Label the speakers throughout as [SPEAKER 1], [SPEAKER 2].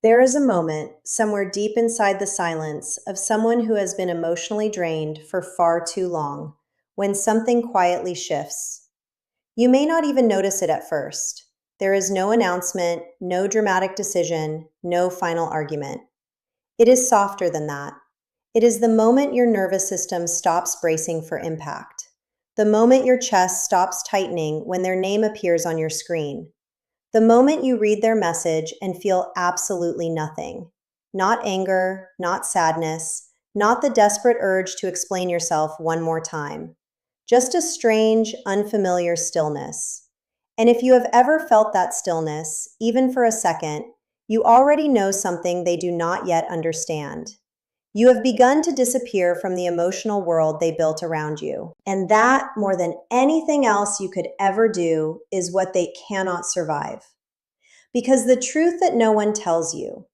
[SPEAKER 1] There is a moment, somewhere deep inside the silence, of someone who has been emotionally drained for far too long, when something quietly shifts. You may not even notice it at first. There is no announcement, no dramatic decision, no final argument. It is softer than that. It is the moment your nervous system stops bracing for impact. The moment your chest stops tightening when their name appears on your screen. The moment you read their message and feel absolutely nothing. Not anger, not sadness, not the desperate urge to explain yourself one more time. Just a strange, unfamiliar stillness. And if you have ever felt that stillness, even for a second, you already know something they do not yet understand. You have begun to disappear from the emotional world they built around you. And that, more than anything else you could ever do, is what they cannot survive. Because the truth that no one tells you,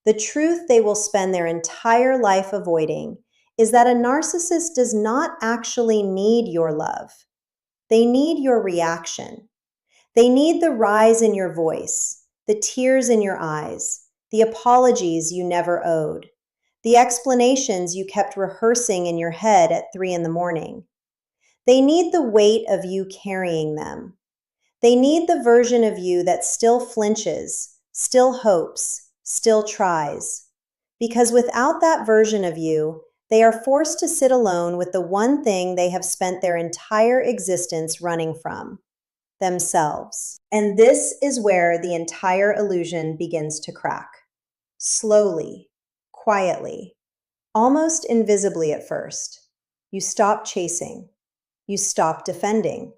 [SPEAKER 1] the truth they will spend their entire life avoiding, is that a narcissist does not actually need your love. They need your reaction. They need the rise in your voice, the tears in your eyes, the apologies you never owed, the explanations you kept rehearsing in your head at 3 in the morning. They need the weight of you carrying them. They need the version of you that still flinches, still hopes, still tries. Because without that version of you, they are forced to sit alone with the one thing they have spent their entire existence running from: themselves. And this is where the entire illusion begins to crack. Slowly, quietly, almost invisibly at first. You stop chasing. You stop defending.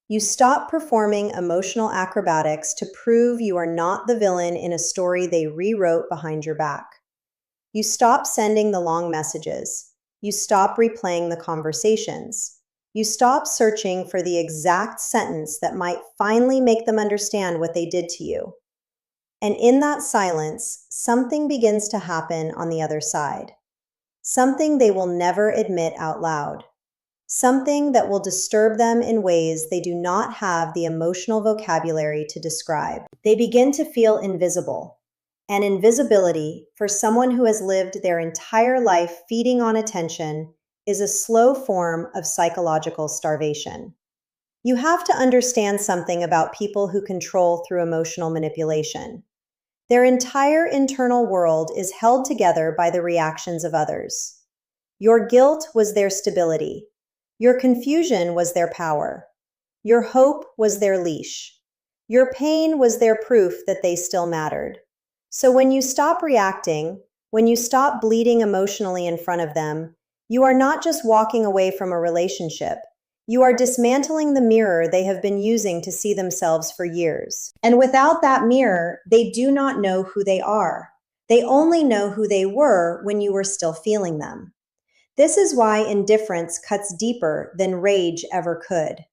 [SPEAKER 1] You stop performing emotional acrobatics to prove you are not the villain in a story they rewrote behind your back. You stop sending the long messages. You stop replaying the conversations. You stop searching for the exact sentence that might finally make them understand what they did to you. And in that silence, something begins to happen on the other side. Something they will never admit out loud. Something that will disturb them in ways they do not have the emotional vocabulary to describe. They begin to feel invisible. And invisibility, for someone who has lived their entire life feeding on attention, is a slow form of psychological starvation. You have to understand something about people who control through emotional manipulation. Their entire internal world is held together by the reactions of others. Your guilt was their stability. Your confusion was their power. Your hope was their leash. Your pain was their proof that they still mattered. So when you stop reacting, when you stop bleeding emotionally in front of them, you are not just walking away from a relationship. You are dismantling the mirror they have been using to see themselves for years. And without that mirror, they do not know who they are. They only know who they were when you were still feeling them. This is why indifference cuts deeper than rage ever could.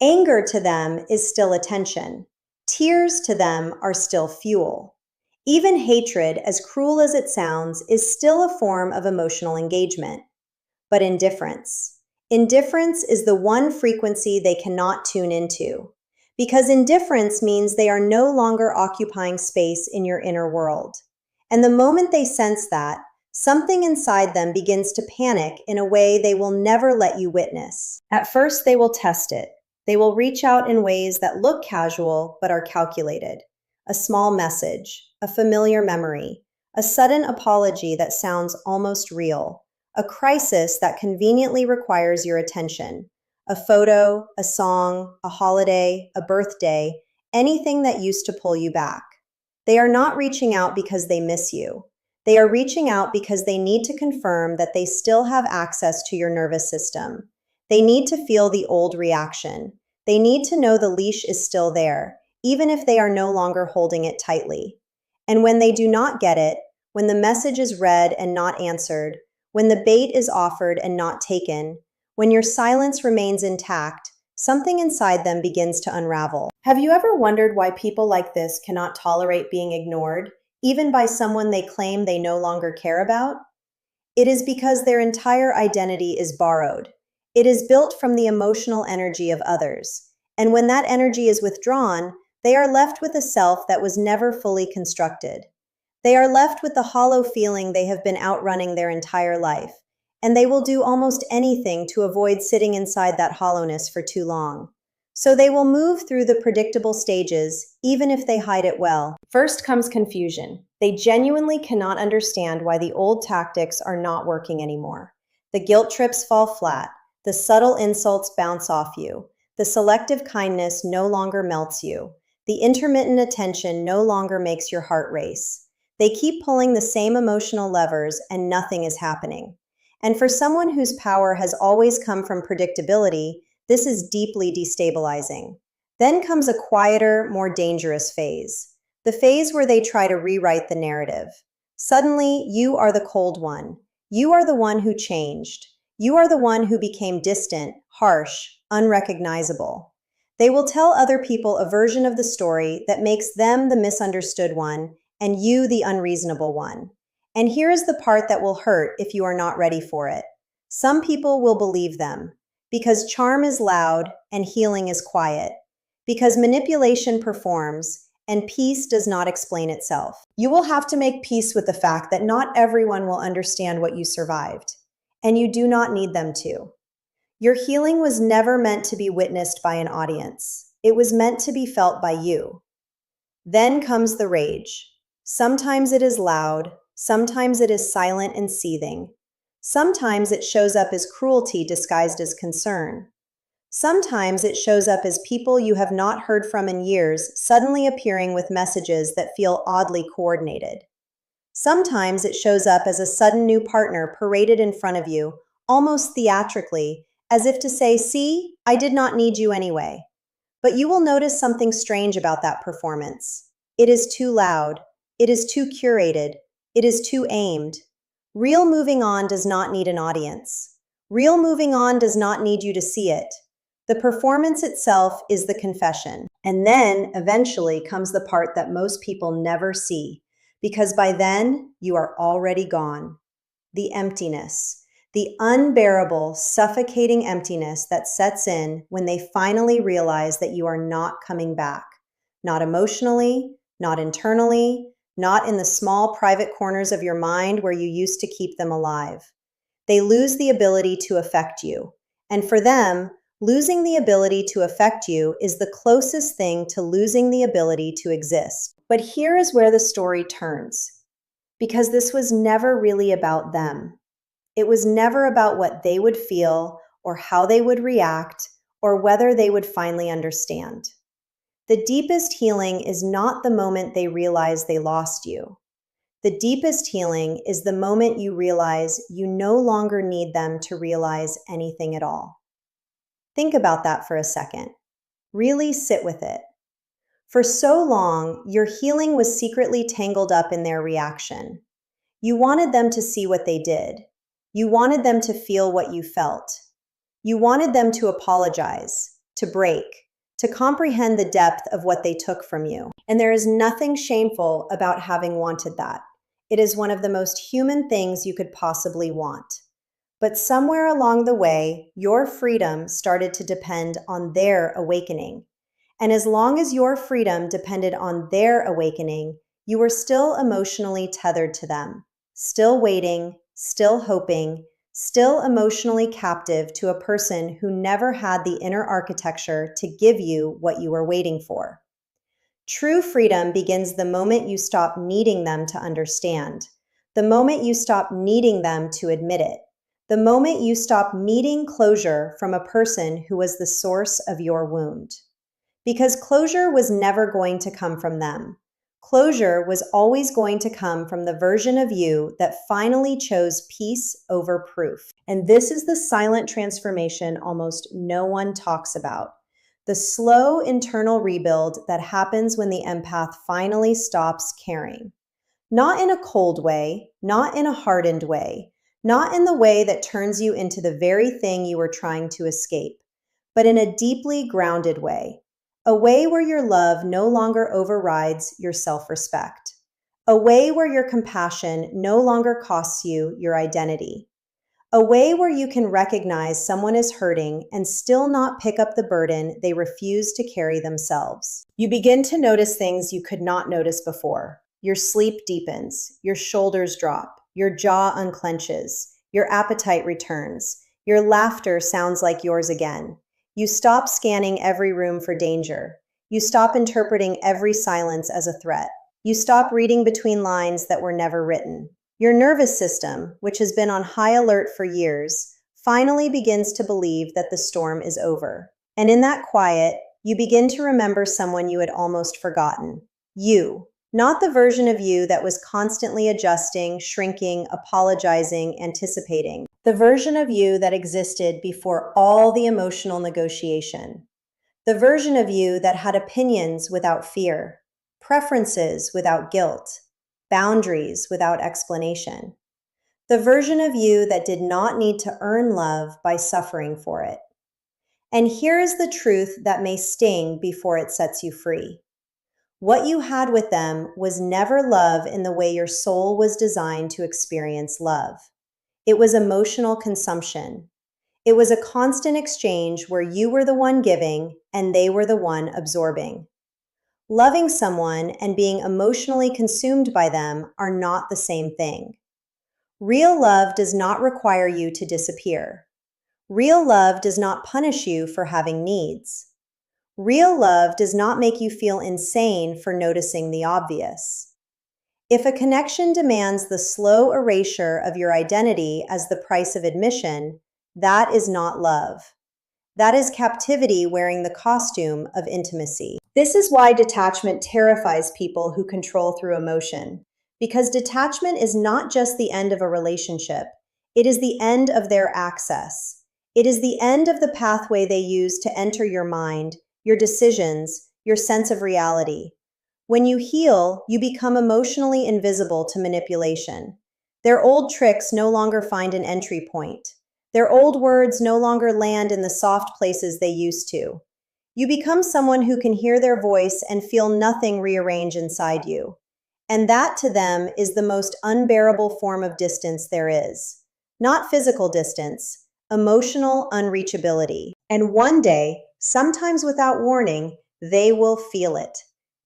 [SPEAKER 1] Anger to them is still attention. Tears to them are still fuel. Even hatred, as cruel as it sounds, is still a form of emotional engagement. But indifference is the one frequency they cannot tune into. Because indifference means they are no longer occupying space in your inner world. And the moment they sense that, something inside them begins to panic in a way they will never let you witness. At first, they will test it. They will reach out in ways that look casual but are calculated. A small message, a familiar memory, a sudden apology that sounds almost real, a crisis that conveniently requires your attention, a photo, a song, a holiday, a birthday, anything that used to pull you back. They are not reaching out because they miss you. They are reaching out because they need to confirm that they still have access to your nervous system. They need to feel the old reaction. They need to know the leash is still there, even if they are no longer holding it tightly. And when they do not get it, when the message is read and not answered, when the bait is offered and not taken, when your silence remains intact, something inside them begins to unravel. Have you ever wondered why people like this cannot tolerate being ignored, even by someone they claim they no longer care about? It is because their entire identity is borrowed. It is built from the emotional energy of others. And when that energy is withdrawn, they are left with a self that was never fully constructed. They are left with the hollow feeling they have been outrunning their entire life, and they will do almost anything to avoid sitting inside that hollowness for too long. So they will move through the predictable stages, even if they hide it well. First comes confusion. They genuinely cannot understand why the old tactics are not working anymore. The guilt trips fall flat. The subtle insults bounce off you. The selective kindness no longer melts you. The intermittent attention no longer makes your heart race. They keep pulling the same emotional levers and nothing is happening. And for someone whose power has always come from predictability, this is deeply destabilizing. Then comes a quieter, more dangerous phase. The phase where they try to rewrite the narrative. Suddenly, you are the cold one. You are the one who changed. You are the one who became distant, harsh, unrecognizable. They will tell other people a version of the story that makes them the misunderstood one and you the unreasonable one. And here is the part that will hurt if you are not ready for it. Some people will believe them because charm is loud and healing is quiet, because manipulation performs and peace does not explain itself. You will have to make peace with the fact that not everyone will understand what you survived, and you do not need them to. Your healing was never meant to be witnessed by an audience. It was meant to be felt by you. Then comes the rage. Sometimes it is loud, sometimes it is silent and seething. Sometimes it shows up as cruelty disguised as concern. Sometimes it shows up as people you have not heard from in years suddenly appearing with messages that feel oddly coordinated. Sometimes it shows up as a sudden new partner paraded in front of you, almost theatrically, as if to say, "See, I did not need you anyway." But you will notice something strange about that performance. It is too loud. It is too curated. It is too aimed. Real moving on does not need an audience. Real moving on does not need you to see it. The performance itself is the confession. And then, eventually, comes the part that most people never see, because by then, you are already gone. The emptiness. The unbearable, suffocating emptiness that sets in when they finally realize that you are not coming back. Not emotionally, not internally, not in the small private corners of your mind where you used to keep them alive. They lose the ability to affect you. And for them, losing the ability to affect you is the closest thing to losing the ability to exist. But here is where the story turns. Because this was never really about them. It was never about what they would feel or how they would react or whether they would finally understand. The deepest healing is not the moment they realize they lost you. The deepest healing is the moment you realize you no longer need them to realize anything at all. Think about that for a second. Really sit with it. For so long, your healing was secretly tangled up in their reaction. You wanted them to see what they did. You wanted them to feel what you felt. You wanted them to apologize, to break, to comprehend the depth of what they took from you. And there is nothing shameful about having wanted that. It is one of the most human things you could possibly want. But somewhere along the way, your freedom started to depend on their awakening. And as long as your freedom depended on their awakening, you were still emotionally tethered to them, still waiting, still hoping, still emotionally captive to a person who never had the inner architecture to give you what you were waiting for. True freedom begins the moment you stop needing them to understand, the moment you stop needing them to admit it, the moment you stop needing closure from a person who was the source of your wound. Because closure was never going to come from them. Closure was always going to come from the version of you that finally chose peace over proof. And this is the silent transformation almost no one talks about. The slow internal rebuild that happens when the empath finally stops caring. Not in a cold way, not in a hardened way, not in the way that turns you into the very thing you were trying to escape, but in a deeply grounded way. A way where your love no longer overrides your self-respect. A way where your compassion no longer costs you your identity. A way where you can recognize someone is hurting and still not pick up the burden they refuse to carry themselves. You begin to notice things you could not notice before. your sleep deepens, your shoulders drop, your jaw unclenches, your appetite returns, your laughter sounds like yours again. You stop scanning every room for danger. You stop interpreting every silence as a threat. You stop reading between lines that were never written. Your nervous system, which has been on high alert for years, finally begins to believe that the storm is over. And in that quiet, you begin to remember someone you had almost forgotten. You, not the version of you that was constantly adjusting, shrinking, apologizing, anticipating. The version of you that existed before all the emotional negotiation. The version of you that had opinions without fear, preferences without guilt, boundaries without explanation. The version of you that did not need to earn love by suffering for it. And here is the truth that may sting before it sets you free. What you had with them was never love in the way your soul was designed to experience love. It was emotional consumption. It was a constant exchange where you were the one giving and they were the one absorbing. Loving someone and being emotionally consumed by them are not the same thing. Real love does not require you to disappear. Real love does not punish you for having needs. Real love does not make you feel insane for noticing the obvious. If a connection demands the slow erasure of your identity as the price of admission, that is not love. That is captivity wearing the costume of intimacy. This is why detachment terrifies people who control through emotion. Because detachment is not just the end of a relationship, it is the end of their access. It is the end of the pathway they use to enter your mind, your decisions, your sense of reality. When you heal, you become emotionally invisible to manipulation. Their old tricks no longer find an entry point. Their old words no longer land in the soft places they used to. You become someone who can hear their voice and feel nothing rearrange inside you. And that to them is the most unbearable form of distance there is. Not physical distance, emotional unreachability. And one day, sometimes without warning, they will feel it.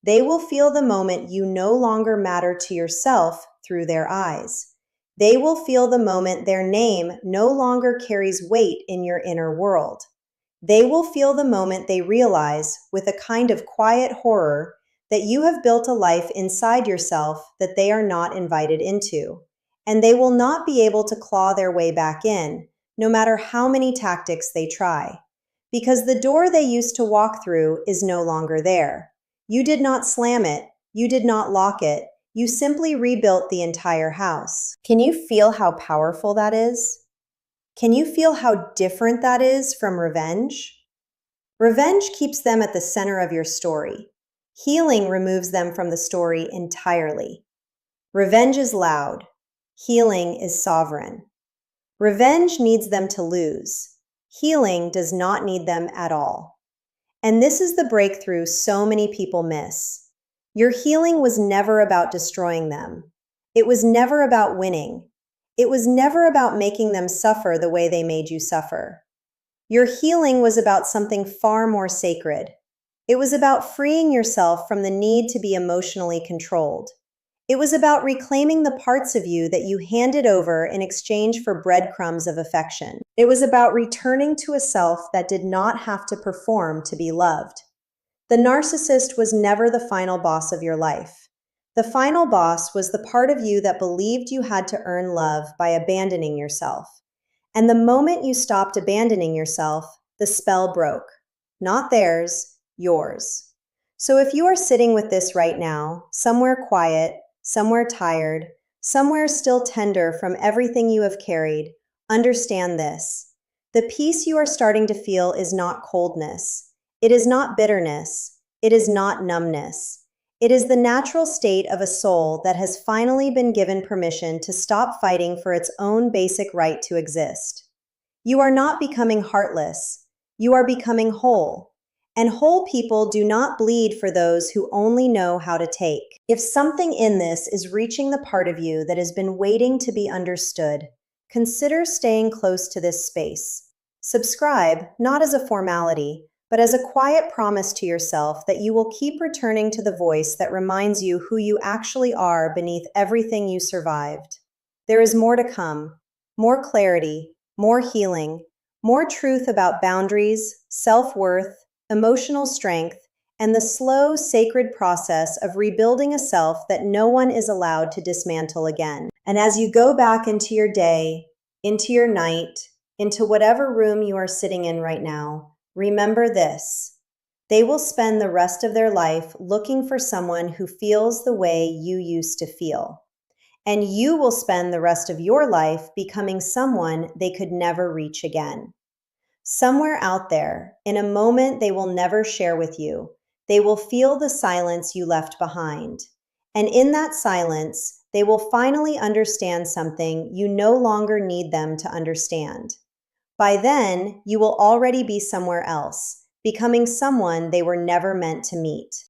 [SPEAKER 1] They will feel the moment you no longer matter to yourself through their eyes. They will feel the moment their name no longer carries weight in your inner world. They will feel the moment they realize, with a kind of quiet horror, that you have built a life inside yourself that they are not invited into. And they will not be able to claw their way back in, no matter how many tactics they try. Because the door they used to walk through is no longer there. You did not slam it, you did not lock it, you simply rebuilt the entire house. Can you feel how powerful that is? Can you feel how different that is from revenge? Revenge keeps them at the center of your story. Healing removes them from the story entirely. Revenge is loud. Healing is sovereign. Revenge needs them to lose. Healing does not need them at all. And this is the breakthrough so many people miss. Your healing was never about destroying them. It was never about winning. It was never about making them suffer the way they made you suffer. Your healing was about something far more sacred. It was about freeing yourself from the need to be emotionally controlled. It was about reclaiming the parts of you that you handed over in exchange for breadcrumbs of affection. It was about returning to a self that did not have to perform to be loved. The narcissist was never the final boss of your life. The final boss was the part of you that believed you had to earn love by abandoning yourself. And the moment you stopped abandoning yourself, the spell broke. Not theirs, yours. So if you are sitting with this right now, somewhere quiet, somewhere tired, somewhere still tender from everything you have carried, understand this. The peace you are starting to feel is not coldness. It is not bitterness. It is not numbness. It is the natural state of a soul that has finally been given permission to stop fighting for its own basic right to exist. You are not becoming heartless. You are becoming whole. And whole people do not bleed for those who only know how to take. If something in this is reaching the part of you that has been waiting to be understood, consider staying close to this space. Subscribe, not as a formality, but as a quiet promise to yourself that you will keep returning to the voice that reminds you who you actually are beneath everything you survived. There is more to come, more clarity, more healing, more truth about boundaries, self-worth, emotional strength, and the slow, sacred process of rebuilding a self that no one is allowed to dismantle again. And as you go back into your day, into your night, into whatever room you are sitting in right now, remember this. They will spend the rest of their life looking for someone who feels the way you used to feel. And you will spend the rest of your life becoming someone they could never reach again. Somewhere out there, in a moment they will never share with you, they will feel the silence you left behind. And in that silence, they will finally understand something you no longer need them to understand. By then, you will already be somewhere else, becoming someone they were never meant to meet.